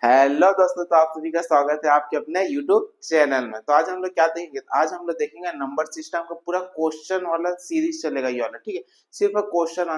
Hello दोस्तों, तो आप सभी का स्वागत है आपके अपने यूट्यूब चैनल में। तो आज हम लोग क्या देखेंगे, आज हम लोग देखेंगे नंबर सिस्टम का पूरा क्वेश्चन वाला सीरीज चलेगा ये वाला, ठीक है। सिर्फ क्वेश्चन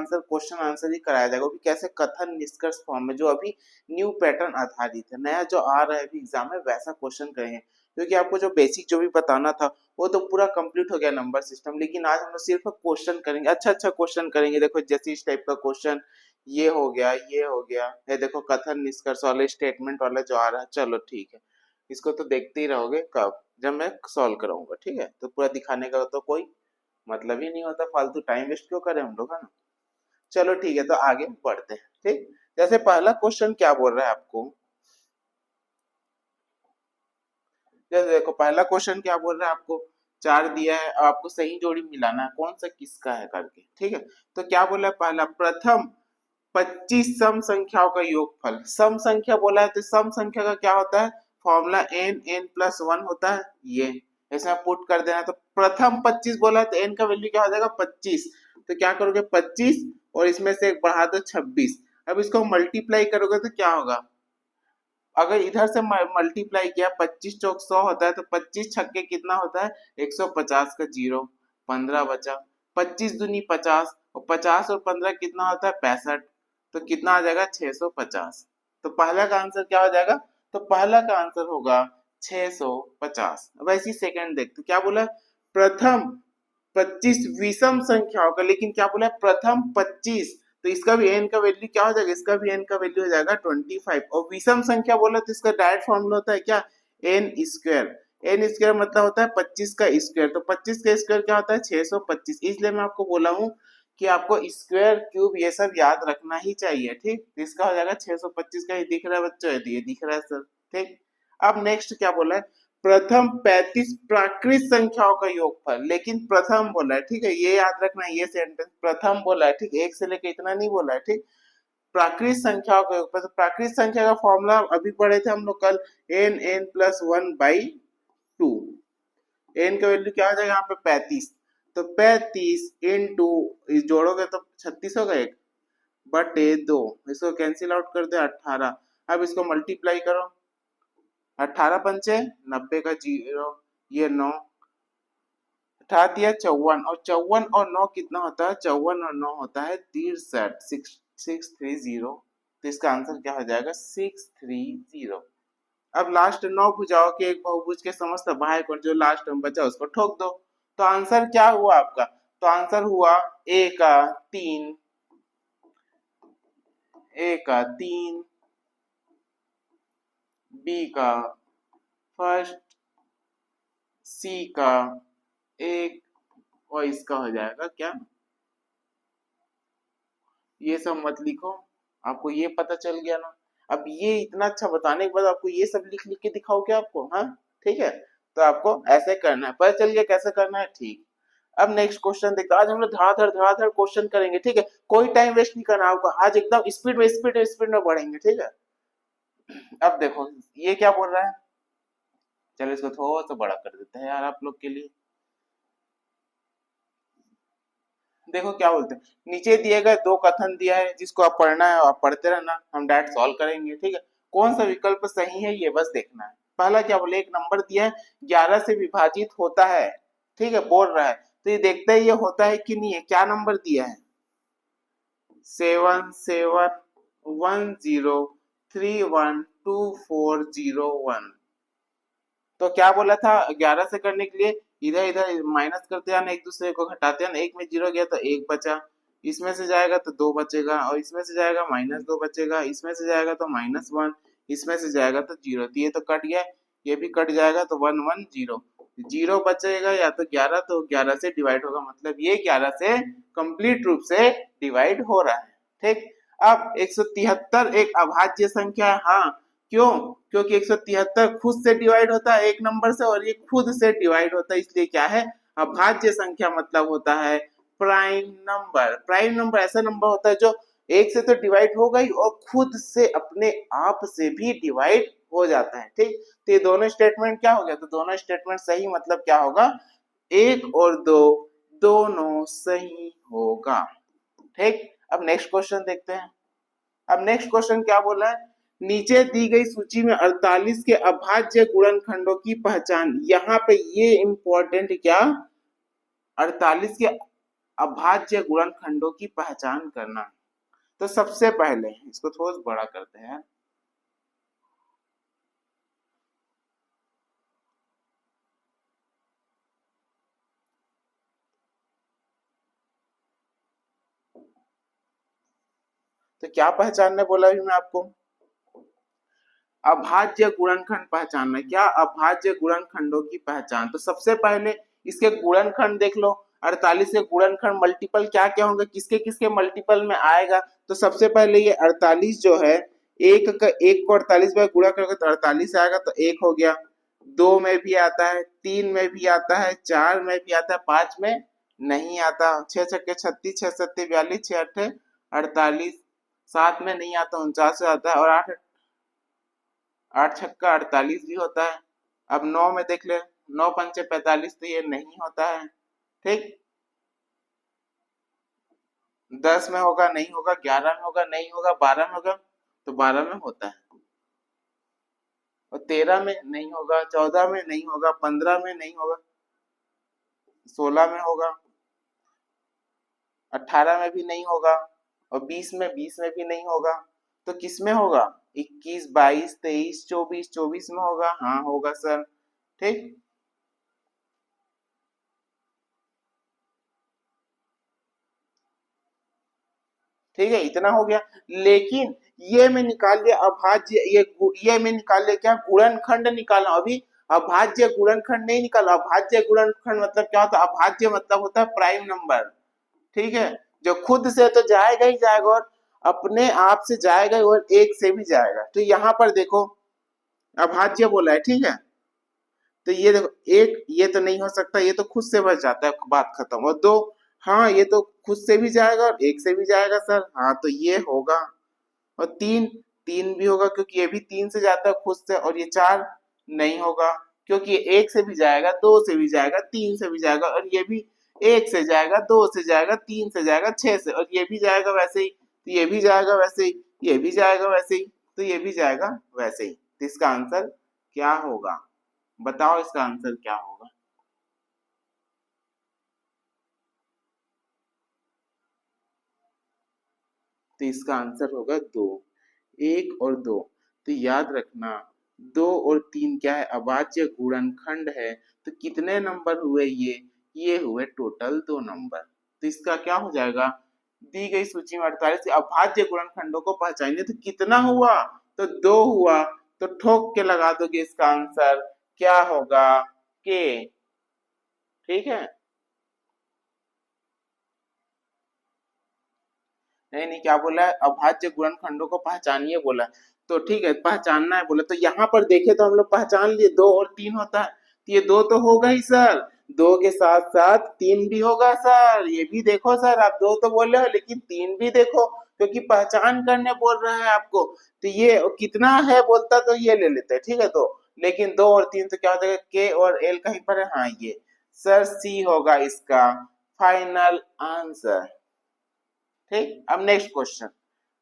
आंसर ही कराया जाएगा, वो भी कैसे, कथन निष्कर्ष फॉर्म में, जो अभी न्यू पैटर्न आधारित है, नया जो आ रहा है अभी एग्जाम में, वैसा क्वेश्चन करेंगे। क्योंकि आपको जो बेसिक जो भी बताना था वो तो पूरा कंप्लीट हो गया नंबर सिस्टम, लेकिन आज हम लोग सिर्फ क्वेश्चन करेंगे, अच्छा अच्छा क्वेश्चन करेंगे। देखो जैसे इस टाइप का क्वेश्चन, ये हो गया, ये हो गया, ये देखो कथन निष्कर्ष वाले स्टेटमेंट वाला जो आ रहा है। चलो ठीक है, इसको तो देखते ही रहोगे कब, जब मैं सॉल्व कराऊंगा, ठीक है। तो पूरा दिखाने का तो कोई मतलब ही नहीं होता, फालतू टाइम वेस्ट क्यों करें हम लोग, है ना। चलो ठीक है, तो आगे बढ़ते हैं, ठीक। जैसे पहला क्वेश्चन क्या बोल रहा है आपको, जैसे देखो पहला क्वेश्चन क्या बोल रहा है आपको, चार दिया है, अब आपको सही जोड़ी मिलाना है, कौन सा किसका है करके, ठीक है। तो क्या बोला है, पहला, प्रथम 25 सम संख्याओं का योगफल। सम संख्या बोला है तो सम संख्या का क्या होता है, फॉर्मूला n+1 होता है, ये ऐसा पुट कर देना। तो प्रथम 25 बोला है तो n का वैल्यू क्या हो जाएगा, 25। तो क्या करोगे, 25 और इसमें से एक बढ़ा दो, 26। अब इसको मल्टीप्लाई करोगे तो क्या होगा, अगर इधर से मल्टीप्लाई किया, 25 चौक 100 होता है, तो 25 छक्के कितना होता है, 150 का जीरो, 15 बचा। 25 दूनी 50, और 50 और 15 कितना होता है, 65। तो कितना आ जाएगा, 650। तो पहला का आंसर क्या हो जाएगा, तो पहला का आंसर होगा 650। अब ऐसी सेकंड देखते क्या बोला, प्रथम 25 विषम संख्याओं का, लेकिन क्या बोला है, प्रथम 25। तो इसका भी n का वैल्यू क्या हो जाएगा, इसका भी n का वैल्यू हो जाएगा 25। और विषम संख्या बोला तो इसका डायरेक्ट फॉर्मूला होता है क्या, n स्क्वायर। n स्क्वायर मतलब होता है 25 का स्क्वायर, तो 25 का स्क्वायर क्या होता है, 625। इसलिए मैं आपको बोला हूँ कि आपको स्क्वायर क्यूब ये सब याद रखना ही चाहिए, ठीक। तो इसका हो जाएगा 625 का, ये दिख रहा है बच्चों, ये दिख रहा है सर, ठीक। अब नेक्स्ट क्या बोला है, प्रथम 35 प्राकृत संख्याओं का योगफल, लेकिन प्रथम बोला है, ठीक है, ये याद रखना, ये सेंटेंस प्रथम बोला है, ठीक, एक से लेकर इतना नहीं बोला है, ठीक। प्राकृत संख्याओं का योगफल, तो प्राकृत संख्या का फॉर्मूला अभी पढ़े थे हम लोग कल, n+1/2। एन का वैल्यू क्या हो जाएगा यहाँ पे, 35। तो 35 इंटू, जोड़ोगे तो 36 होगा, एक बटे 2, इसको कैंसिल आउट कर दे, 18। अब इसको मल्टीप्लाई करो, 18 पंचे 90 का जीरो, ये 9, 54, और 54 और 9 कितना होता है, 54 और 9 होता है 63, 630। तो इसका आंसर क्या हो जाएगा, 630। अब लास्ट 9 भुजाओं के एक बहुभुज के समस्त बाह्य कोण, जो लास्ट में बचा उसको ठोक दो। तो आंसर क्या हुआ आपका, तो आंसर हुआ ए का 3, ए का 3, बी का फर्स्ट, सी का एक, और इसका हो जाएगा क्या, ये सब मत लिखो, आपको ये पता चल गया ना। अब ये इतना अच्छा बताने के बाद आपको ये सब लिख लिख के दिखाओ क्या आपको, हाँ, ठीक है। तो आपको ऐसे करना है, पता चल गया कैसे करना है, ठीक। अब नेक्स्ट क्वेश्चन देखते हैं, आज हम लोग धड़ाधड़ क्वेश्चन करेंगे, ठीक है। कोई टाइम वेस्ट नहीं करना आपको, आज एकदम स्पीड में बढ़ेंगे, ठीक है। अब देखो ये क्या बोल रहा है, चलो इसको थोड़ा सा बड़ा कर देते हैं यार आप लोग के लिए। देखो क्या बोलते हैं, नीचे दिए गए दो कथन दिया है, जिसको आप पढ़ना है, आप पढ़ते रहना, हम डायरेक्ट सॉल्व करेंगे, ठीक है। कौन सा विकल्प सही है ये बस देखना है। पहला क्या बोले, एक नंबर दिया है 11 से विभाजित होता है, ठीक है, बोल रहा है। तो ये देखते हैं ये होता है कि नहीं है, क्या नंबर दिया है, 7710312401। तो क्या बोला था, 11 से करने के लिए इधर इधर माइनस करते जाना, एक दूसरे को घटाते जाना, एक में जीरो गया तो एक बचा, इसमें से जाएगा तो दो बचेगा, और इसमें से जाएगा -2 बचेगा, इसमें से जाएगा तो -1, इसमें से जाएगा तो जीरो। तो ये तो कट गया, ये भी कट जाएगा, तो 110 जीरो बचेगा, या तो 11, तो 11 से डिवाइड होगा, मतलब ये 11 से कंप्लीट रूप से डिवाइड हो रहा है, ठीक। अब 173 एक अभाज्य संख्या है, हाँ, क्यों, क्योंकि 173 खुद से डिवाइड होता है एक नंबर से, और ये खुद से डिवाइड होता है, इसलिए क्या है, अभाज्य संख्या, मतलब होता है प्राइम नंबर। प्राइम नंबर ऐसा नंबर होता है जो एक से तो डिवाइड होगा ही, और खुद से अपने आप से भी डिवाइड हो जाता है, ठीक। तो ये दोनों स्टेटमेंट क्या हो गया, तो दोनों स्टेटमेंट सही, मतलब क्या होगा, एक और दो दोनों सही होगा, ठीक। अब नेक्स्ट क्वेश्चन देखते हैं। अब नेक्स्ट क्वेश्चन क्या बोला है, नीचे दी गई सूची में 48 के अभाज्य गुणनखंडों की पहचान। यहाँ पे ये इंपॉर्टेंट क्या, 48 के अभाज्य गुणनखंडों की पहचान करना। तो सबसे पहले इसको थोड़ा बड़ा करते हैं। तो क्या पहचानने बोला अभी मैं आपको, अभाज्य गुणनखंड पहचानना। क्या, अभाज्य गुणनखंडों की पहचान। तो सबसे पहले इसके गुणनखंड देख लो, 48 के गुणनखंड मल्टीपल क्या क्या होंगे, किसके किसके मल्टीपल में आएगा। तो सबसे पहले ये 48 जो है, एक को 48 बार गुणा करोगे तो 48 आएगा, तो एक हो गया। 2 में भी आता है, 3 में भी आता है, 4 में भी आता है, 5 में नहीं आता। 6 छक्के 36, 6 सत्ते 42, 6 अट्ठे 48, 7 में नहीं आता, 49 आता है, और 8 छक्का 48 भी होता है। अब 9 में देख ले, 9 पंचे 45, तो ये नहीं होता है। ठीक, 10 में होगा नहीं होगा, 11 में होगा नहीं होगा, 12 में होगा तो 12 में होता है, और 13 में नहीं होगा, 14 में नहीं होगा, 15 में नहीं होगा, 16 में होगा, 18 में भी नहीं होगा, और 20 में भी नहीं होगा। तो किस में होगा, 21, 22, 23, 24, 24 में होगा। हाँ होगा सर। ठीक, ठीक है, इतना हो गया। लेकिन ये मैं निकाल लिया अभाज्य, ये मैं निकाल लिया क्या, गुणनखंड निकाला। अभी अभाज्य गुणनखंड नहीं निकाला। अभाज्य गुणनखंड मतलब क्या होता है, अभाज्य मतलब होता है प्राइम नंबर। ठीक है, जो खुद से तो जाएगा ही जाएगा, और अपने आप से जाएगा ही, और एक से भी जाएगा। तो यहाँ पर देखो अभाज्य बोला है, ठीक है, तो ये देखो एक, ये तो नहीं हो सकता, ये तो खुद से बच जाता है, बात खत्म। और 2, हाँ ये तो खुद से भी जाएगा और एक से भी जाएगा सर, हाँ तो ये होगा। और 3, 3 भी होगा क्योंकि ये भी 3 से जाता है खुद से। और ये 4 नहीं होगा क्योंकि ये एक से भी जाएगा, 2 से भी जाएगा, 3 से भी जाएगा, और ये भी एक से जाएगा, 2 से जाएगा, 3 से जाएगा, 6 से, और ये भी जाएगा वैसे ही, तो ये भी जाएगा वैसे ही, ये भी जाएगा वैसे ही, तो ये भी जाएगा वैसे ही। तो इसका आंसर क्या होगा, बताओ इसका आंसर क्या होगा। तो इसका आंसर होगा 2, 1 और 2। तो याद रखना 2 और 3 क्या है, अभाज्य गुणनखंड है। तो कितने नंबर हुए ये हुए टोटल 2 नंबर। तो इसका क्या हो जाएगा, दी गई सूची में 48 अभाज्य गुणनखंडों को पहचानिए। तो कितना हुआ, तो 2 हुआ। तो ठोक के लगा दोगे इसका आंसर क्या होगा, के। ठीक है, नहीं नहीं, क्या बोला है, अभाज्य गुणनखंडों को पहचानिए बोला है। तो ठीक है, पहचानना है बोला, तो यहाँ पर देखे तो हम लोग पहचान लिए 2 और 3 होता है, तो ये 2 तो होगा ही सर, 2 के साथ साथ 3 भी होगा सर। ये भी देखो सर, आप 2 तो बोल रहे हो लेकिन 3 भी देखो, क्योंकि पहचान करने बोल रहा है आपको। तो ये कितना है बोलता तो ये ले लेते, ठीक है। तो लेकिन 2 और 3 तो क्या हो जाएगा, के और एल कहीं पर है, हाँ ये सर सी होगा इसका फाइनल आंसर। ठीक, अब नेक्स्ट क्वेश्चन।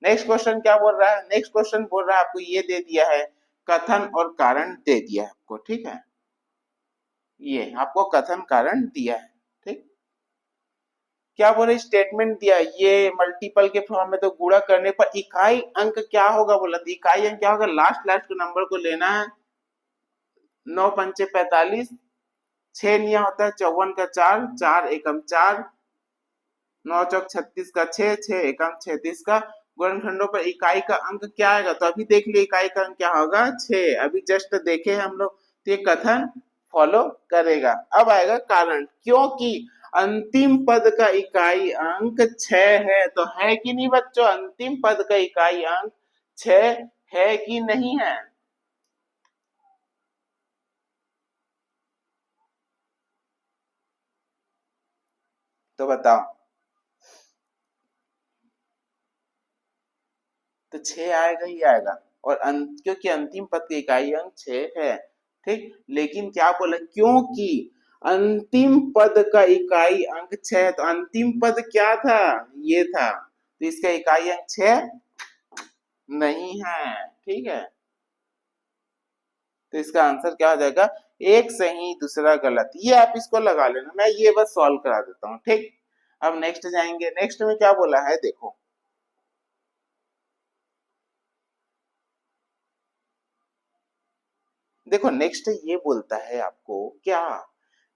नेक्स्ट क्वेश्चन क्या बोल रहा है, नेक्स्ट क्वेश्चन बोल रहा है आपको ये दे दिया है, कथन और कारण दे दिया है आपको। ठीक है, ये आपको कथन कारण दिया है। ठीक, क्या बोल रहे, स्टेटमेंट दिया है, ये मल्टीपल के फॉर्म में, तो गुणा करने पर इकाई अंक क्या होगा बोला। तो इकाई अंक क्या होगा, लास्ट लास्ट के नंबर को लेना है। 9 पंचे 45, 6 निया होता है 54 का 4, 4 एकम 4, 9 चौक 36 का 6, 6 एकम 36 का। गुणनखंडों पर इकाई का अंक क्या आएगा, तो अभी देख लिए इकाई का अंक क्या होगा 6, अभी जस्ट देखे हम लोग। तो ये कथन फॉलो करेगा। अब आएगा कारण, क्योंकि अंतिम पद का इकाई अंक 6 है। तो है कि नहीं बच्चों, अंतिम पद का इकाई अंक 6 है कि नहीं है। तो बताओ, तो 6 आएगा ही आएगा। और क्योंकि अंतिम पद की इकाई अंक 6 है। ठीक, लेकिन क्या बोला, क्योंकि अंतिम पद का इकाई अंक 6 है। तो अंतिम पद क्या था, ये था, तो इसका इकाई अंक 6 नहीं है। ठीक है, तो इसका आंसर क्या हो जाएगा, एक सही दूसरा गलत। ये आप इसको लगा लेना, मैं ये बस सॉल्व करा देता हूँ, ठीक। अब नेक्स्ट जाएंगे, नेक्स्ट में क्या बोला है देखो, देखो नेक्स्ट ये बोलता है आपको क्या,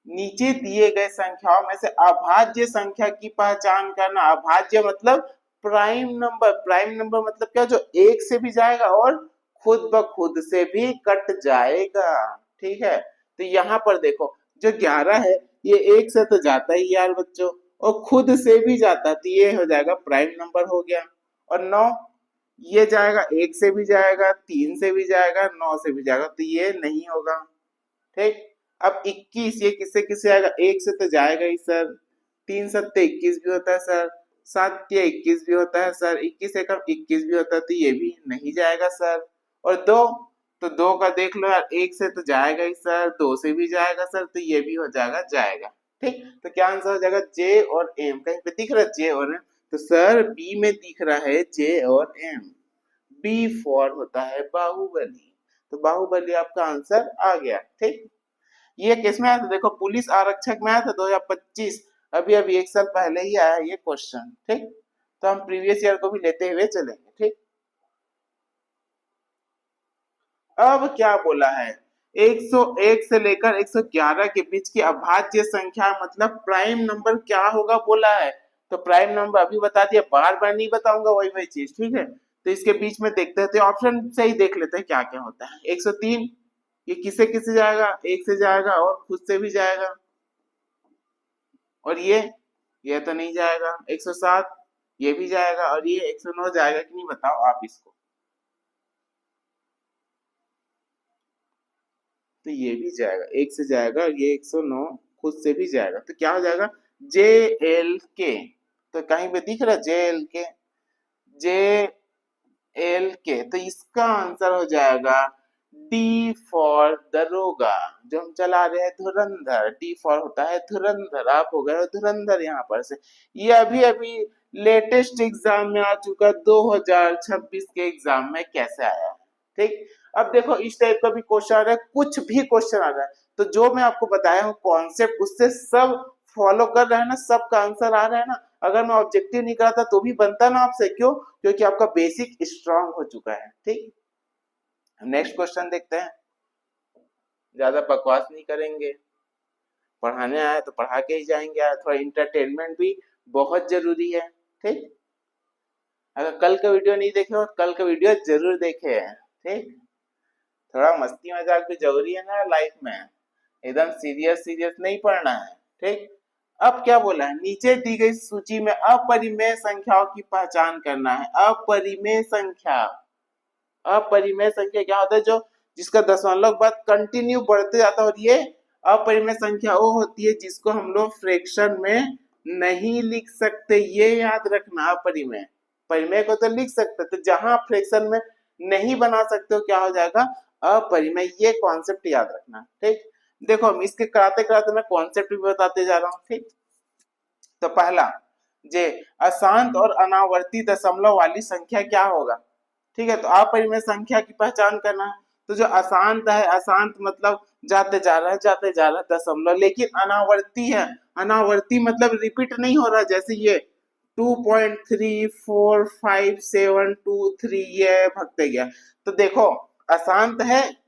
नीचे दिए गए संख्याओं में से अभाज्य संख्या की पहचान करना। अभाज्य मतलब प्राइम नंबर, प्राइम नंबर मतलब क्या, जो एक से भी जाएगा और खुद ब खुद से भी कट जाएगा, ठीक है। तो यहाँ पर देखो जो 11 है ये एक से तो जाता ही यार बच्चों, और खुद से भी जाता, तो ये हो जाएगा प्राइम नंबर हो गया। और 9 ये जाएगा, एक से भी जाएगा, 3 से भी जाएगा, 9 से भी जाएगा, तो ये नहीं होगा, ठीक। अब 21 ये किससे किससे आएगा, एक से तो जाएगा ही सर, 3 सत्ते 21 भी होता है सर, 7 ये 21 भी होता है सर, 21 एकम 21 भी होता है, तो ये भी नहीं जाएगा सर। और 2, तो 2 का देख लो यार, एक से तो जाएगा ही सर, 2 से भी जाएगा सर, तो ये भी हो जाएगा, जाएगा, ठीक। तो क्या आंसर हो जाएगा, जे और एम। कहीं पे दिख रहा है जे और एम, तो सर बी में दिख रहा है जे और एम। बी फॉर होता है बाहुबली, तो बाहुबली आपका आंसर आ गया, ठीक। ये किस में आया था देखो, पुलिस आरक्षक में आया था 2025, अभी अभी एक साल पहले ही आया ये क्वेश्चन, ठीक। तो हम प्रीवियस ईयर को भी लेते हुए चलेंगे, ठीक। अब क्या बोला है, 101 से लेकर 111 के बीच की अभाज्य संख्या मतलब प्राइम नंबर क्या होगा बोला है। तो प्राइम नंबर अभी बता दिया, बार बार नहीं बताऊंगा वही वही चीज, ठीक है। तो इसके बीच में देखते हैं, तो ऑप्शन से ही देख लेते हैं क्या क्या होता है। 103 ये किसे किसे जाएगा, एक से जाएगा और खुद से भी जाएगा। और ये तो नहीं जाएगा। 107 ये भी जाएगा, और ये 109 जाएगा कि नहीं बताओ आप इसको। तो ये भी जाएगा, एक से जाएगा, और ये 109 खुद से भी जाएगा, तो क्या हो जाएगा, जे एल के। तो कहीं पे दिख रहा है जे एल के, जे एल के, तो इसका आंसर हो जाएगा डी फॉर दरोगा। जो हम चला रहे हैं धुरंधर, डी फॉर होता है धुरंधर, आप हो गए धुरंधर यहाँ पर से। ये अभी अभी लेटेस्ट एग्जाम में आ चुका, 2026 के एग्जाम में कैसे आया, ठीक। अब देखो इस टाइप का भी क्वेश्चन आ रहा है, कुछ भी क्वेश्चन आ रहा है, तो जो मैं आपको बताया हूँ कॉन्सेप्ट उससे सब फॉलो कर रहे हैं ना, सबका आंसर आ रहा है ना। अगर मैं ऑब्जेक्टिव नहीं कराता तो भी बनता ना आपसे, क्यों, क्योंकि आपका बेसिक स्ट्रांग हो चुका है, ठीक। नेक्स्ट क्वेश्चन देखते हैं, ज्यादा बकवास नहीं करेंगे, पढ़ाने आया तो पढ़ा के ही जाएंगे यार, थोड़ा इंटरटेनमेंट भी बहुत जरूरी है, ठीक। अगर कल का वीडियो नहीं देखे हो कल का वीडियो जरूर देखे, ठीक। थोड़ा मस्ती मजाक भी जरूरी है ना लाइफ में, एकदम सीरियस सीरियस नहीं पढ़ना है, ठीक। अब क्या बोला है, नीचे दी गई सूची में अपरिमेय संख्याओं की पहचान करना है। अपरिमेय संख्या, अपरिमेय संख्या क्या होता है, जो जिसका दशमलव बाद कंटिन्यू बढ़ते जाता है, और ये अपरिमेय संख्या वो होती है जिसको हम लोग फ्रैक्शन में नहीं लिख सकते, ये याद रखना। अपरिमेय, परिमेय को तो लिख सकते, तो जहां आप फ्रैक्शन में नहीं बना सकते हो क्या हो जाएगा, अपरिमेय। ये कॉन्सेप्ट याद रखना, ठीक। देखो हम इसके कराते कराते मैं कॉन्सेप्ट भी बताते जा रहा हूँ, ठीक। तो पहला, जे अशांत और अनावर्ती दशमलव वाली संख्या क्या होगा, ठीक है। तो अपरिमेय संख्या की पहचान करना है, तो जो अशांत है, अशांत मतलब जाते जा रहा है जाते जा रहा है दशमलव, लेकिन अनावर्ती है, अनावर्ती मतलब रिपीट नहीं हो रहा, जैसे ये 2.34572 ये भगते गया। तो देखो अशांत है,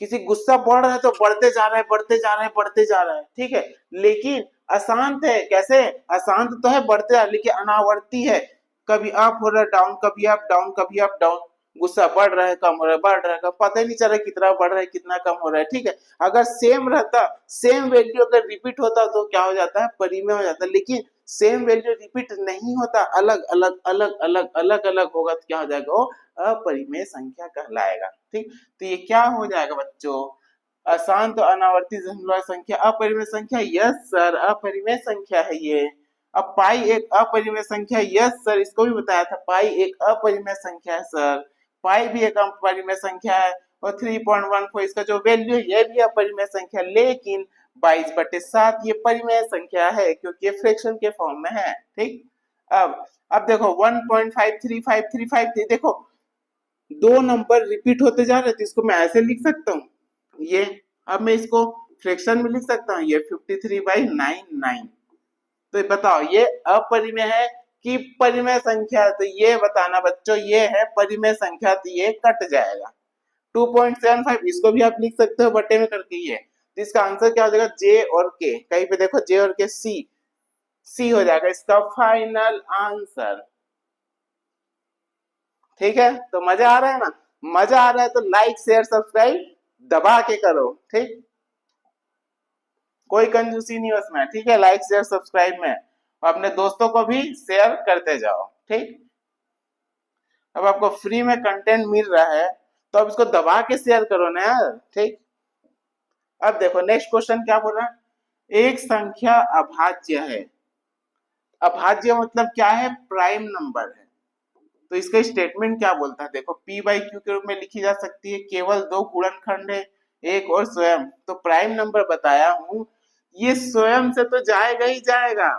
किसी गुस्सा बढ़ रहा है तो बढ़ते जा रहा है बढ़ते जा रहा है बढ़ते जा रहा है, ठीक है। लेकिन अशांत है, कैसे, अशांत तो है बढ़ते जा रहा है, लेकिन अनावर्ती है, कभी अप हो रहा है डाउन, कभी अप डाउन, कभी अप डाउन। गुस्सा बढ़ रहा है कम हो रहा है बढ़ रहा है, पता ही नहीं चल रहा कितना बढ़ रहा है कितना कम हो रहा है, ठीक है। अगर सेम रहता, सेम वैल्यू अगर रिपीट होता तो क्या हो जाता है, परिमेय हो जाता है। लेकिन सेम वैल्यू रिपीट नहीं होता, अलग अलग अलग अलग अलग अलग होगा, तो क्या हो जाएगा, वो अपरिमेय संख्या कहलाएगा, ठीक। तो ये क्या हो जाएगा बच्चों, अशांत और अनावर्ती दशमलव संख्या अपरिमेय संख्या, यस सर अपरिमेय संख्या है ये। अब पाई एक अपरिमेय संख्या, यस सर इसको भी बताया था, पाई एक अपरिमेय संख्या है सर, पाई भी एक अपरिमेय संख्या है, और 3.14 इसका जो वैल्यू है ये भी अपरिमेय संख्या, लेकिन 22/7 ये परिमेय संख्या है क्योंकि ये फ्रैक्शन के फॉर्म में है, ठीक। अब देखो 1.53535 देखो दो नंबर रिपीट होते जा रहे हैं, तो इसको मैं ऐसे लिख सकता हूँ ये। अब मैं इसको फ्रैक्शन में लिख सकता हूँ, ये 53/99। तो बताओ ये अपरिमेय है कि परिमेय संख्या है? तो ये बताना बच्चों, ये है परिमेय संख्या, तो ये कट जाएगा 2.75। इसको भी आप लिख सकते हो बटे में करके ये। तो इसका आंसर क्या हो जाएगा, जे और के। कहीं पे देखो जे और के, सी हो जाएगा इसका फाइनल आंसर। ठीक है, तो मजा आ रहा है ना? मजा आ रहा है तो लाइक शेयर सब्सक्राइब दबा के करो, ठीक। कोई कंजूसी नहीं उसमें, ठीक है। लाइक शेयर सब्सक्राइब में अपने दोस्तों को भी शेयर करते जाओ, ठीक। अब आपको फ्री में कंटेंट मिल रहा है तो अब इसको दबा के शेयर करो ना यार, ठीक। अब देखो नेक्स्ट क्वेश्चन क्या बोल रहा है, एक संख्या अभाज्य है। अभाज्य मतलब क्या है, प्राइम नंबर है। तो इसका स्टेटमेंट क्या बोलता है, देखो p बाई क्यू के रूप में लिखी जा सकती है, केवल दो गुणनखंड है, एक और स्वयं। तो प्राइम नंबर बताया हूं, ये स्वयं से तो जाएगा ही जाएगा,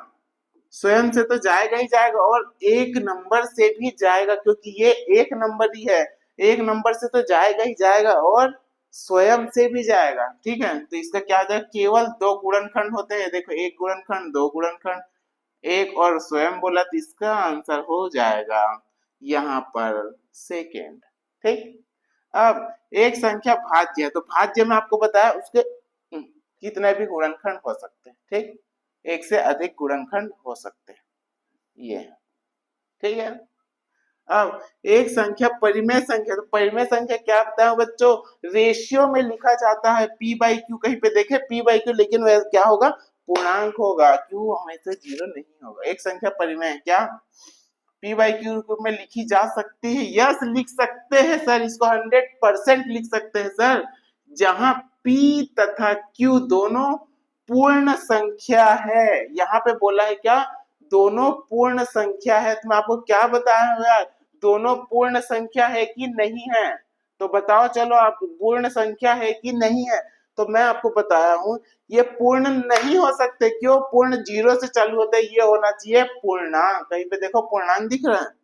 स्वयं से तो जाएगा ही जाएगा, और एक नंबर से भी जाएगा, क्योंकि ये एक नंबर ही है। एक नंबर से तो जाएगा ही जाएगा और स्वयं से भी जाएगा, ठीक है। तो इसका क्या हो जाएगा, केवल दो गुणनखंड होते हैं, देखो एक गुणनखंड, दो गुणनखंड, एक और स्वयं बोला, तो इसका आंसर हो जाएगा यहाँ पर सेकेंड, ठीक। अब एक संख्या भाज्य है, तो भाज्य में आपको बताया उसके कितने भी गुणनखंड हो सकते हैं, ठीक। एक से अधिक गुणनखंड हो सकते हैं, ये ठीक है। अब एक संख्या परिमेय संख्या, तो परिमेय संख्या क्या बताया बच्चों, रेशियो में लिखा जाता है p बाई क्यू। कहीं पे देखे p बाई क्यू, लेकिन वह क्या होगा, पूर्णांक होगा, क्यू हमेशा जीरो नहीं होगा। एक संख्या परिमेय है क्या, p बाई क्यू रूप में लिखी जा सकती है, यस लिख सकते हैं सर, इसको 100% लिख सकते हैं सर, जहां p तथा q दोनों पूर्ण संख्या है। यहाँ पे बोला है क्या, दोनों पूर्ण संख्या है। तो मैं आपको क्या बताया हूँ यार, दोनों पूर्ण संख्या है कि नहीं है, तो बताओ चलो आप, पूर्ण संख्या है कि नहीं है। तो मैं आपको बताया हूँ ये पूर्ण नहीं हो सकते, क्यों, पूर्ण जीरो से चालू होता है, ये होना चाहिए पूर्णांक। कहीं पे देखो पूर्णांक दिख रहा है,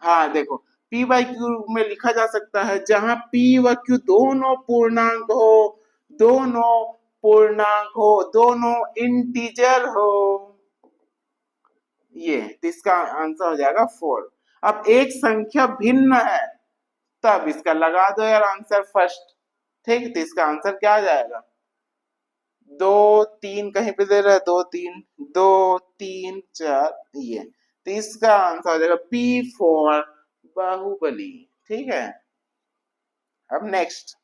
हाँ देखो p बाई क्यू में लिखा जा सकता है जहां p व q दोनों पूर्णांक हो, दोनों पूर्णांक हो, दोनों इंटीजर हो, ये तो इसका आंसर हो जाएगा 4। अब एक संख्या भिन्न है, तब इसका लगा दो यार आंसर फर्स्ट, ठीक। तो इसका आंसर क्या आ जाएगा, 2 3, कहीं पे दे रहा है 2 3, 2 3 4, ये तो इसका आंसर हो जाएगा P4 बाहुबली, ठीक है। अब नेक्स्ट,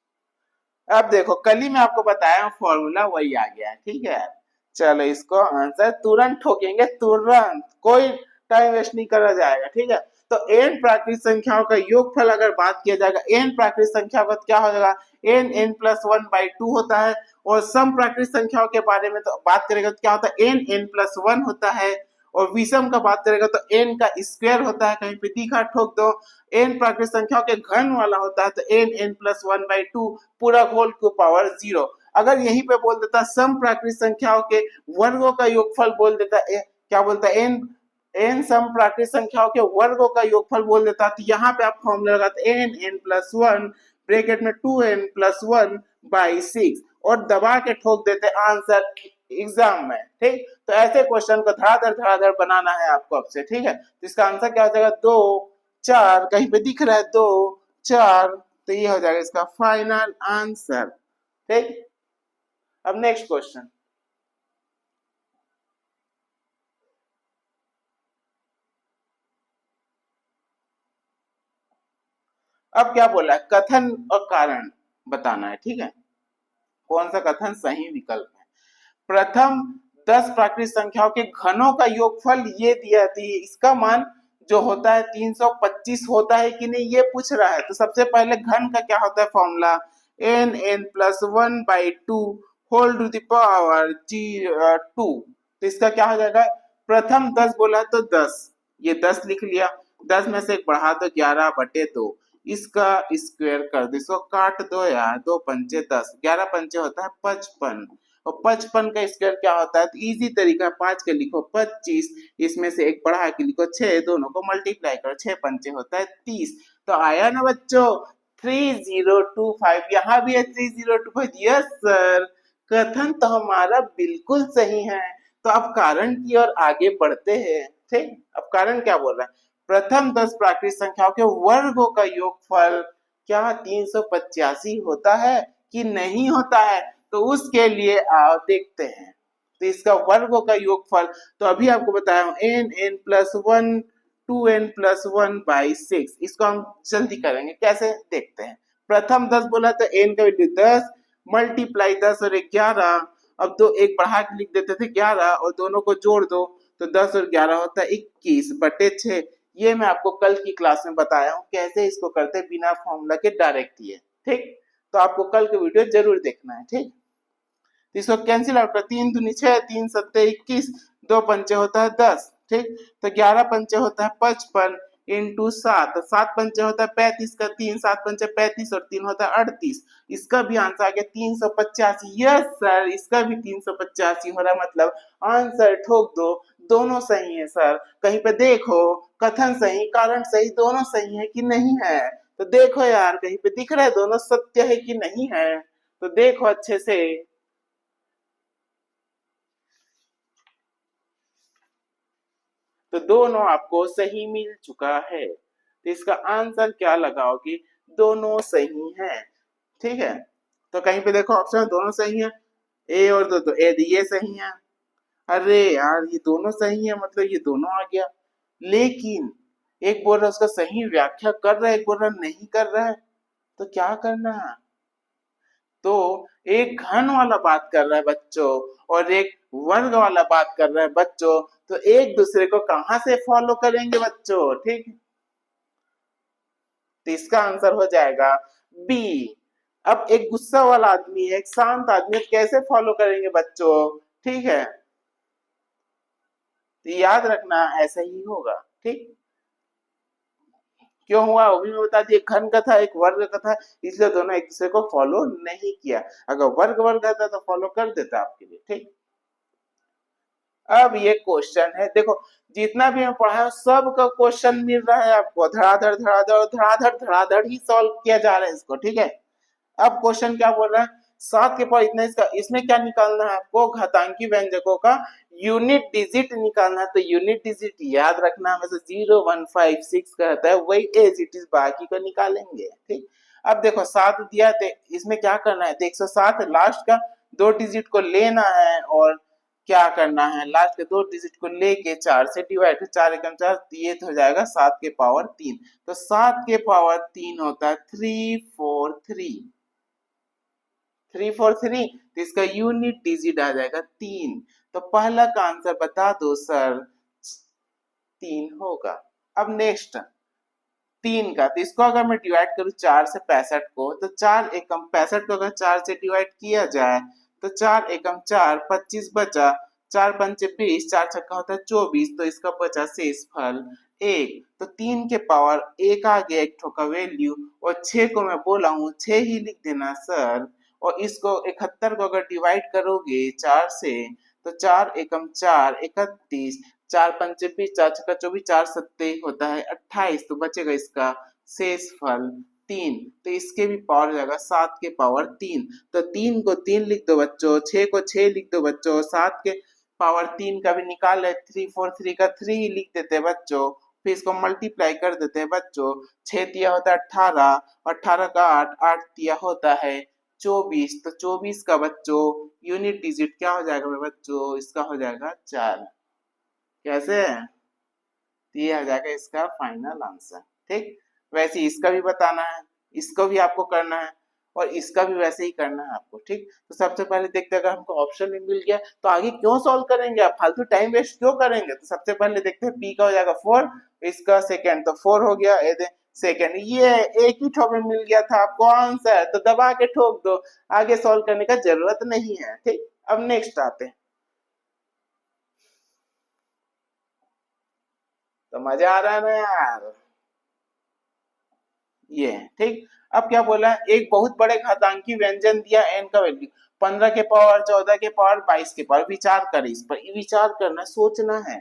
अब देखो कल ही मैं आपको बताया फॉर्मूला, वही आ गया है, ठीक है। चलो इसको आंसर तुरंत ठोकेंगे, तुरंत, कोई टाइम वेस्ट नहीं करा जाएगा, ठीक है। तो n प्राकृतिक संख्याओं का योगफल अगर बात किया जाएगा, n प्राकृतिक संख्या का क्या हो जाएगा, n n+1/2 होता है। और सम प्राकृतिक संख्याओं के बारे में तो बात करेगा तो क्या होता है, n n+1 होता है। और विषम का बात करेगा तो n का स्क्वायर होता है, कहीं पे दिखा ठोक दो। n प्राकृतिक संख्याओं के घन वाला होता है तो n n+1/2 पूरा होल की पावर 0। अगर यहीं पे बोल देता सम प्राकृतिक संख्याओं के वर्गों का योगफल बोल देता, क्या बोलता है, n सम प्राकृतिक संख्याओं के वर्गों का योगफल बोल देता, तो यहाँ पे आप फॉर्मूला लगाते n n+1 ब्रैकेट में 2n+1/6 और दबा के ठोक देते आंसर एग्जाम में, ठीक। तो ऐसे क्वेश्चन को धड़ाधड़ बनाना है आपको अब से, ठीक है। तो इसका आंसर क्या हो जाएगा, 2 4, कहीं पे दिख रहा है 2 4, तो ये हो जाएगा इसका फाइनल आंसर, ठीक। अब नेक्स्ट क्वेश्चन, अब क्या बोला है, कथन और कारण बताना है, ठीक है। कौन सा कथन सही विकल्प है, प्रथम 10 प्राकृतिक संख्याओं के घनों का योगफल ये दिया थी, इसका मान जो होता है 325 होता है कि नहीं, ये पूछ रहा है। तो सबसे पहले घन का क्या होता है formula, n n+1/2 whole to the power 2। तो इसका क्या हो जाएगा, प्रथम 10 बोला तो 10, ये 10 लिख लिया, 10 में से एक बढ़ा दो 11/2, इसका स्क्वायर कर दो, इसको काट दो यार, 2 पंचे 10, 11 पंचे होता है 55, और 55 का स्क्वायर क्या होता है, तो इजी तरीका, 5 के लिखो 25, इसमें से एक बढ़ा के लिखो 6, दोनों को मल्टीप्लाई करो, 6 पंचे होता है 30, तो आया ना बच्चों 3025, यहाँ भी है 3025। यस सर, कथन तो हमारा बिल्कुल सही है। तो अब कारण की ओर आगे बढ़ते हैं। ठीक, अब कारण क्या बोल रहा है? प्रथम 10 प्राकृतिक संख्याओं के वर्गों का योगफल क्या 385 होता है कि नहीं होता है? तो उसके लिए आओ देखते हैं। तो इसका वर्गों का योगफल, तो अभी आपको बताया हूं n+1 2n+1/6। इसको हम जल्दी करेंगे, कैसे देखते हैं। प्रथम 10 बोला तो n का वैल्यू 10 मल्टीप्लाई 10 और 11। अब दो एक बढ़ा के लिख देते थे 11 और दोनों को जोड़ दो तो 10 और 11 होता है 21/6। ये मैं आपको कल की क्लास में बताया हूँ कैसे इसको करते बिना फॉर्मूला के डायरेक्ट ही है। ठीक, तो आपको कल के वीडियो जरूर देखना है। ठीक, तो इसको कैंसिल आउट कर, 3 दूनी 6, 3 सत्ते 21, 2 पंचे होता है 10। ठीक, तो 11 पंचे होता है 55 इंटू 7, 7 पंचे होता है 35 का 3, 7 पंचे 35 और 3 होता है 38। इसका भी आंसर आ गया 385। यस सर, इसका भी 385 हो रहा है, मतलब आंसर ठोक दो। दोनों सही है सर, कहीं पे देखो कथन सही कारण सही दोनों सही है कि नहीं है। तो देखो यार, कहीं पे दिख रहा है दोनों सत्य है कि नहीं है, तो देखो अच्छे से। तो दोनों आपको सही मिल चुका है, तो इसका आंसर क्या लगाओगे? दोनों सही है। ठीक है, तो कहीं पे देखो ऑप्शन दोनों सही है, ए और दो तो ए ये सही है। अरे यार, ये दोनों सही है मतलब ये दोनों आ गया, लेकिन एक बोल रहा है उसका सही व्याख्या कर रहा है, एक बोल रहा नहीं कर रहा है। तो क्या करना है? तो एक घन वाला बात कर रहा है बच्चों और एक वर्ग वाला बात कर रहा है बच्चों, तो एक दूसरे को कहां से फॉलो करेंगे बच्चों? ठीक, तो इसका आंसर हो जाएगा बी। अब एक गुस्सा वाला आदमी है, एक शांत आदमी है, कैसे फॉलो करेंगे बच्चों? ठीक है, तो याद रखना ऐसा ही होगा। ठीक, क्यों हुआ वो भी मैं बता दी, एक घन का था एक वर्ग का था, इसलिए दोनों एक दूसरे को फॉलो नहीं किया। अगर वर्ग वर्ग रहता तो फॉलो कर देता आपके लिए। ठीक, अब ये क्वेश्चन है, देखो जितना भी हम पढ़ा है सब का क्वेश्चन मिल रहा है आपको, धड़ाधड़ धड़ाधड़ धड़ाधड़ धड़ाधड़ ही सॉल्व किया जा रहा है इसको। ठीक है, अब क्वेश्चन क्या बोल रहा है? 7 के पावर इतना, इसका इसमें क्या निकालना है आपको? घातांकी व्यंजकों का यूनिट डिजिट निकालना है। तो यूनिट डिजिट याद रखना, हमें 0156 कहता है, वही एज इट इज बाकी को निकालेंगे। ठीक, अब देखो 7 दिया है, तो इसमें क्या करना है? तो 107 लास्ट का 2 डिजिट को लेना है और क्या करना है? लास्ट के 2 डिजिट को लेके 4 से डिवाइड, 4 एकम 4, ये तो हो जाएगा 7 के पावर 3। तो 7 के पावर 3 होता है 343। 343, तो इसका यूनिट डिजिट आ जाएगा 3। तो पहला का आंसर बता दो सर, 3 होगा। अब नेक्स्ट 3 का, तो इसको अगर मैं डिवाइड करूं 4 से 65 को, तो 4 एकम 65 को अगर 4 से डिवाइड किया जाए तो 4 एकम 4 25 बचा, 4 पंचे 20, 4 छक्का होता है 24, तो इसका बचा शेष फल 1। तो 3 के पावर 1 आ गया एक ठो का वैल्यू, और 6 को मैं बोला हूँ 6 ही लिख देना सर। और इसको 71 को अगर डिवाइड करोगे 4 से, तो 4 एकम 4 31, 4 पंचे 20, 4 छक्का 24, 4 सत्ते होता है 28, तो बचेगा इसका शेष फल 3। तो इसके भी पावर हो जाएगा 7 के पावर 3। तो 3 को 3 लिख दो बच्चों, 6 को 6 लिख दो बच्चों, 7 के पावर 3 का भी निकाल ले, 343 का 3 ही लिख देते हैं बच्चों, फिर इसको मल्टीप्लाई कर देते हैं बच्चों। 6 दिया होता है 18, 18 का 8, 8 दिया होता है 24, तो 24 का बच्चों यूनिट डिजिट क्या हो जाएगा बच्चों? इसका हो जाएगा 4। कैसे? ये आ जाएगा इसका फाइनल आंसर। ठीक, वैसे इसका भी बताना है, इसको भी आपको करना है, और इसका भी वैसे ही करना है आपको। ठीक, तो सबसे पहले देखते हैं, अगर हमको ऑप्शन में मिल गया तो आगे क्यों सॉल्व करेंगे, आप फालतू टाइम वेस्ट क्यों करेंगे? तो सबसे पहले देखते हैं पी का हो जाएगा 4, इसका सेकंड तो 4 हो गया, सेकंड ये एक ही ठोक में मिल गया था आपको आंसर, तो दबा के ठोक दो, आगे सॉल्व करने का जरूरत नहीं है। ठीक, अब नेक्स्ट आते हैं। तो मजा आ रहा है ना यार? ये ठीक, अब क्या बोला है? एक बहुत बड़े घातांकी व्यंजन दिया n का वैल्यू 15 के पावर 14 के पावर 22 के पावर, विचार कर, इस पर विचार करना सोचना है।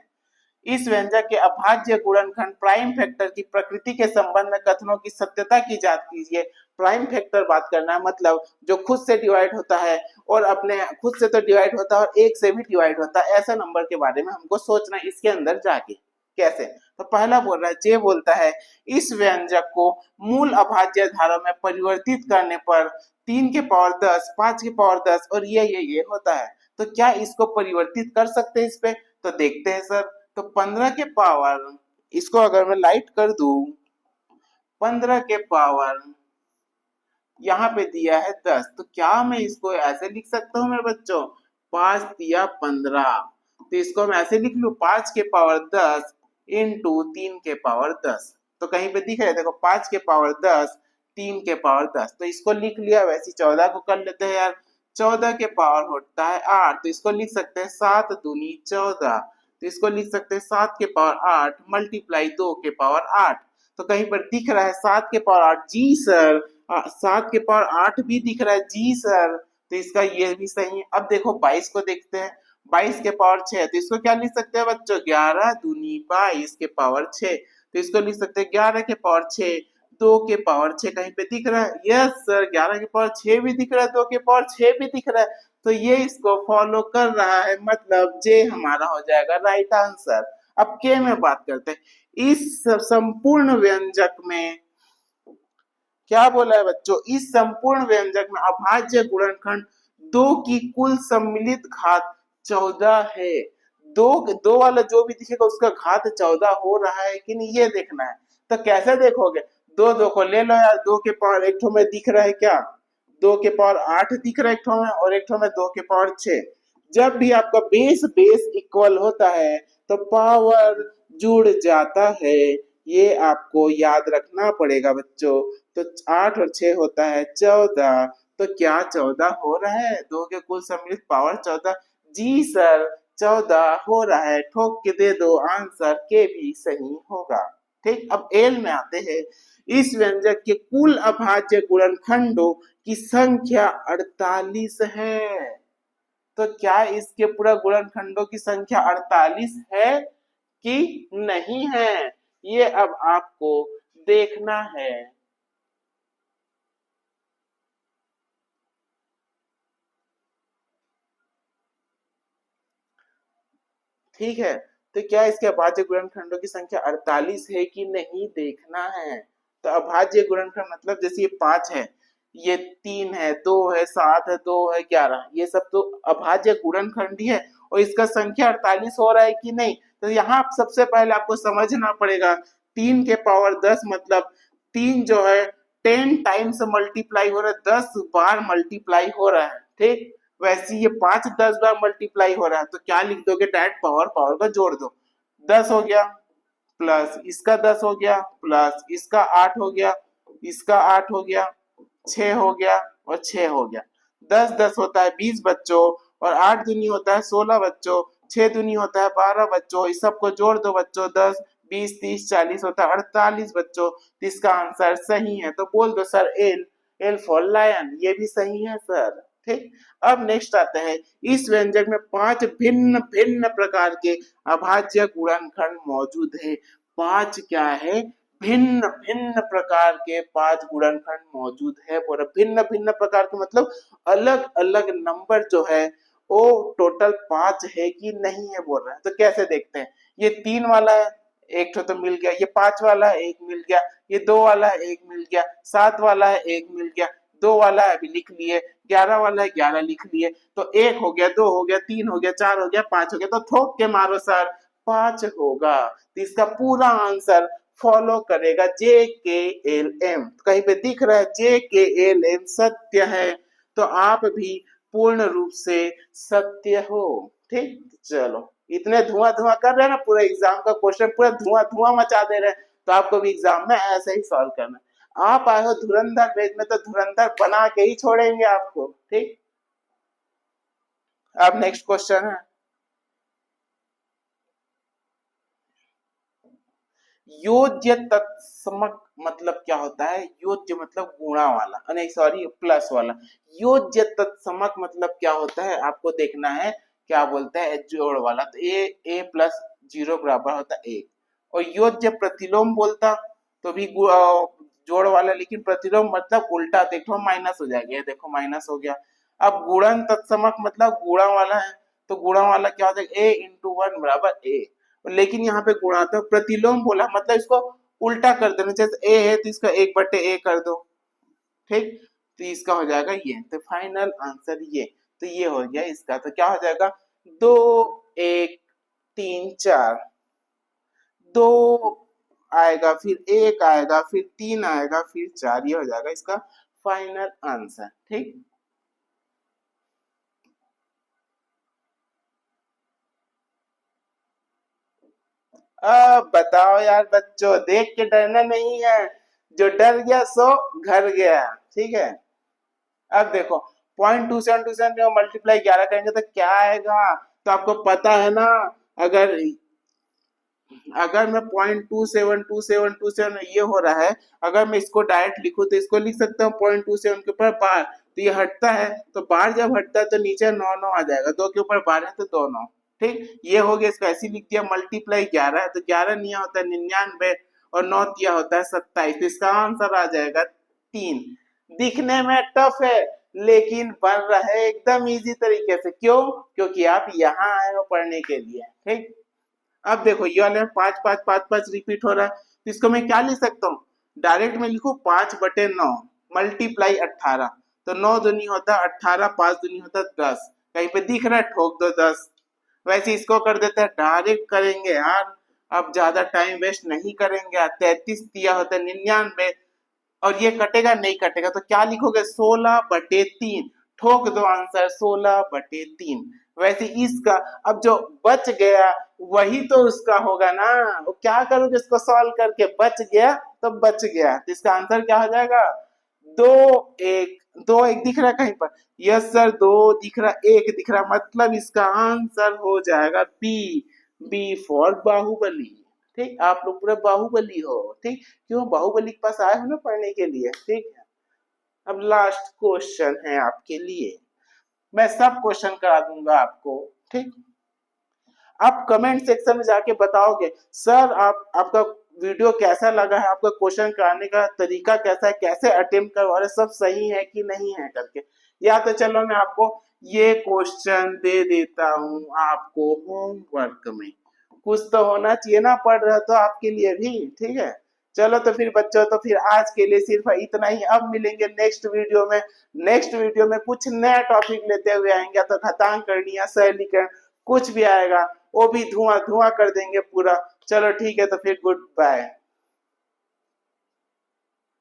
इस व्यंजक के अभाज्य गुणनखंड प्राइम फैक्टर की प्रकृति के संबंध में कथनों की सत्यता की जांच कीजिए। प्राइम फैक्टर बात करना है, मतलब जो खुद से डिवाइड होता है और अपने खुद से तो डिवाइड होता है और एक से भी डिवाइड होता है, ऐसा नंबर के बारे में हमको सोचना है इसके अंदर जाके। कैसे? तो पहला बोल रहा है, जे बोलता है इस व्यंजक को मूल अभाज्य धारा में परिवर्तित करने पर 3 के पावर 10, 5 के पावर 10 और ये होता है। तो क्या इसको परिवर्तित कर सकते हैं इस पे? तो देखते हैं सर। तो 15 के पावर, इसको अगर मैं लाइट कर दूं, 15 के पावर यहाँ पे दिया है 10, तो क्या मैं इसको ऐसे लिख सकता हूँ मेरे बच्चों? 5 दिया 15, तो इसको मैं ऐसे लिख लू 5 के पावर 10 इंटू 3 के पावर 10। तो कहीं पे दिख रहा है देखो 5 के पावर 10 3 के पावर 10, तो इसको लिख लिया। वैसे 14 को कर लेते हैं यार, 14 के पावर होता है 8, तो इसको लिख सकते हैं 7 दूनी 14, तो इसको लिख सकते हैं 7 के पावर 8 मल्टीप्लाई 2 के पावर 8। तो कहीं पर दिख रहा है 7 के पावर 8, जी सर 7 के पावर 8 भी दिख रहा है, जी सर, तो इसका ये भी सही है। अब देखो 22 को देखते हैं, 22 के पावर 6, तो इसको क्या लिख सकते हैं बच्चों? 11 दूनी 22 के पावर 6, तो इसको लिख सकते हैं 11 के पावर 6 2 के पावर 6। कहीं पे दिख रहा है? यस सर, 11 के पावर 6 भी दिख रहा है, 2 के पावर 6 भी दिख रहा है, तो ये इसको फॉलो कर रहा है, मतलब जे हमारा हो जाएगा राइट आंसर। अब के में बात करते हैं। इस संपूर्ण व्यंजक में क्या बोला है बच्चों? इस संपूर्ण व्यंजक में अभाज्य गुणनखंड 2 की कुल सम्मिलित घात 14 है। दो दो वाला जो भी दिखेगा उसका घात 14 हो रहा है कि नहीं, ये देखना है। तो कैसे देखोगे? दो को ले लो यार, 2 के पावर एक ठो में दिख रहा है क्या? 2 के पावर 8 दिख रहा है एक ठो में, और एक ठो में 2 के पावर 6। जब भी आपका बेस बेस इक्वल होता है तो पावर जुड़ जाता है, ये आपको याद रखना पड़ेगा बच्चों। तो 8 और 6 होता है 14, तो क्या 14 हो रहा है? 2 के कुल सम्मिलित पावर 14, जी सर 14 हो रहा है। ठोक के दे दो आंसर, के भी सही होगा। ठीक, अब एल में आते हैं। इस व्यंजक के कुल अभाज्य गुणनखंडों की संख्या 48 है। तो क्या इसके पूरा गुणनखंडों की संख्या 48 है कि नहीं है, ये अब आपको देखना है। ठीक है, तो क्या इसके अभाज्य गुणनखंडों की संख्या 48 है कि नहीं देखना है। तो अभाज्य गुणनखंड मतलब जैसे ये 5 है, ये 3 है, 2 है, 7 है, 2 है, 11, ये सब तो अभाज्य गुणनखंड ही है, और इसका संख्या 48 हो रहा है कि नहीं। तो यहाँ सबसे पहले आपको समझना पड़ेगा 3 के पावर 10 मतलब 3 जो है 10 टाइम्स मल्टीप्लाई हो रहा है, 10 बार मल्टीप्लाई हो रहा है। ठीक, वैसे ये 5 10 बार मल्टीप्लाई हो रहा है, तो क्या लिख दोगे? डायरेक्ट पावर पावर का जोड़ दो। 10 हो गया प्लस इसका 10 हो गया प्लस इसका 8 हो गया, इसका 8 हो गया, 6 हो गया और 6 हो गया। 10 10 होता है 20 बच्चों, और 8 दूनी होता है 16 बच्चों, 6 दूनी होता है 12 बच्चों, इस सबको जोड़ दो बच्चों, 10 20 30 40 होता है 48 बच्चों। तो इसका आंसर सही है, तो बोल दो sir L, L for lion, ये भी सही है सर। ठीक, अब नेक्स्ट आता है। इस व्यंजक में 5 भिन्न भिन्न प्रकार के अभाज्य गुणनखंड मौजूद है। 5 क्या है? भिन्न भिन्न प्रकार के 5 गुणनखंड मौजूद है। और भिन्न भिन्न प्रकार के मतलब अलग अलग नंबर जो है वो टोटल 5 है कि नहीं है बोल रहा है। तो कैसे देखते हैं? ये 3 वाला है, एक तो मिल गया, ये 5 वाला है एक मिल गया, ये 2 वाला है एक मिल गया, 7 वाला है एक मिल गया, 2 वाला है अभी लिख लिए, 11 वाला है 11 लिख लिए, तो 1 हो गया, 2 हो गया, 3 हो गया, 4 हो गया, 5 हो गया, तो ठोक के मारो सर 5 होगा। तो इसका पूरा आंसर फॉलो करेगा जे के एल एम। कहीं पे दिख रहा है जे के एल एम सत्य है, तो आप भी पूर्ण रूप से सत्य हो। ठीक, चलो इतने धुआं धुआं कर रहे हैं ना, पूरा एग्जाम का क्वेश्चन पूरा धुआं धुआं मचा दे रहे हैं, तो आपको भी एग्जाम में ऐसे ही सॉल्व करना है। आप आए हो धुरंधर पेज में, तो धुरंधर बना के ही छोड़ेंगे आपको। ठीक, अब नेक्स्ट क्वेश्चन है, योज्य तत्समक मतलब क्या होता है? योज्य मतलब गुणा वाला, नहीं सॉरी प्लस वाला। योज्य तत्समक मतलब क्या होता है आपको देखना है, क्या बोलते हैं? जोड़ वाला। तो ए प्लस जीरो बराबर होता है 1। और योग जब प्रतिलोम बोलता तो भी जोड़ वाला, लेकिन प्रतिलोम मतलब उल्टा, देखो माइनस हो जाएगा, ये देखो माइनस हो गया। अब गुणन तत्समक मतलब गुणा वाला है, तो गुणा वाला क्या हो जाएगा, a इंटू वन बराबर a। लेकिन यहाँ पे गुणात्मक प्रतिलोम बोला मतलब इसको उल्टा कर देना, जैसे a है तो इसका 1/a कर दो, ठीक। तो इसका हो जाएगा ये, तो फाइनल आंसर ये, तो ये हो गया इसका। तो क्या हो जाएगा, 2 1 3 4, 2 आएगा, फिर 1 आएगा, फिर 3 आएगा, फिर 4, ये हो जाएगा इसका फाइनल आंसर, ठीक। अब बताओ यार बच्चों, देख के डरना नहीं है, जो डर गया सो घर गया, ठीक है। अब देखो 0.2727 में मल्टीप्लाई 11 करेंगे तो क्या आएगा, तो आपको पता है ना, अगर अगर मैं 0.272727 ये हो रहा है, अगर मैं इसको डायरेक्ट लिखूं तो इसको लिख सकता हूँ 0.27 के ऊपर बार, तो ये हटता है, तो बार जब हटता है तो नीचे 9 9 आ जाएगा, 2 के ऊपर बार है तो 2 9, ठीक। ये हो गया, इसको ऐसे लिख दिया। मल्टीप्लाई 11 है तो 11 निया होता है 99 और 9 तिया होता है 27, तो इसका आंसर आ जाएगा 3। दिखने में टफ है लेकिन बन रहा है एकदम इजी तरीके से, क्यों, क्योंकि आप यहाँ आए हो पढ़ने के लिए, ठीक। अब देखो ये वाले 5 5 5 5 रिपीट हो रहा है, तो इसको मैं क्या लिख सकता हूँ, डायरेक्ट में लिखू 5/9 मल्टीप्लाई 18, तो 9 दूनी होता है 18, 5 दूनी होता है 10, कहीं पे दिख रहा है ठोक दो 10। वैसे इसको कर देते हैं, डायरेक्ट करेंगे यार, अब ज्यादा टाइम वेस्ट नहीं करेंगे। 33 दिया होता है 99, और ये कटेगा नहीं कटेगा, तो क्या लिखोगे 16/3, ठोक दो आंसर 16/3। वैसे इसका अब जो बच गया वही तो उसका होगा ना, वो क्या करोगे, इसको सॉल्व करके बच गया तो बच गया, तो इसका आंसर क्या हो जाएगा, 2 1, 2 1 दिख रहा है कहीं पर, यस सर 2 दिख रहा, 1 दिख रहा, मतलब इसका आंसर हो जाएगा बी, बी फॉर बाहुबली, ठीक। आप लोग पूरे बाहुबली हो, ठीक, क्यों बाहुबली के पास आए हो ना पढ़ने के लिए, ठीक है। अब लास्ट क्वेश्चन है आपके लिए, मैं सब क्वेश्चन करा दूंगा आपको, ठीक। आप कमेंट सेक्शन में जाके बताओगे सर आपका वीडियो कैसा लगा है, आपका क्वेश्चन कराने का तरीका कैसा है, कैसे अटेम्प्ट करवा रहे, सब सही है कि नहीं है करके। या तो चलो मैं आपको ये क्वेश्चन दे देता हूँ आपको होमवर्क में, कुछ तो होना चाहिए ना, पढ़ रहे तो आपके लिए भी, ठीक है। चलो तो फिर बच्चों, तो फिर आज के लिए सिर्फ इतना ही, अब मिलेंगे नेक्स्ट वीडियो में। नेक्स्ट वीडियो में कुछ नया टॉपिक लेते हुए आएंगे, तो घातांक करनी या सरलीकरण कुछ भी आएगा वो भी धुआं धुआं कर देंगे पूरा। चलो ठीक है, तो फिर गुड बाय।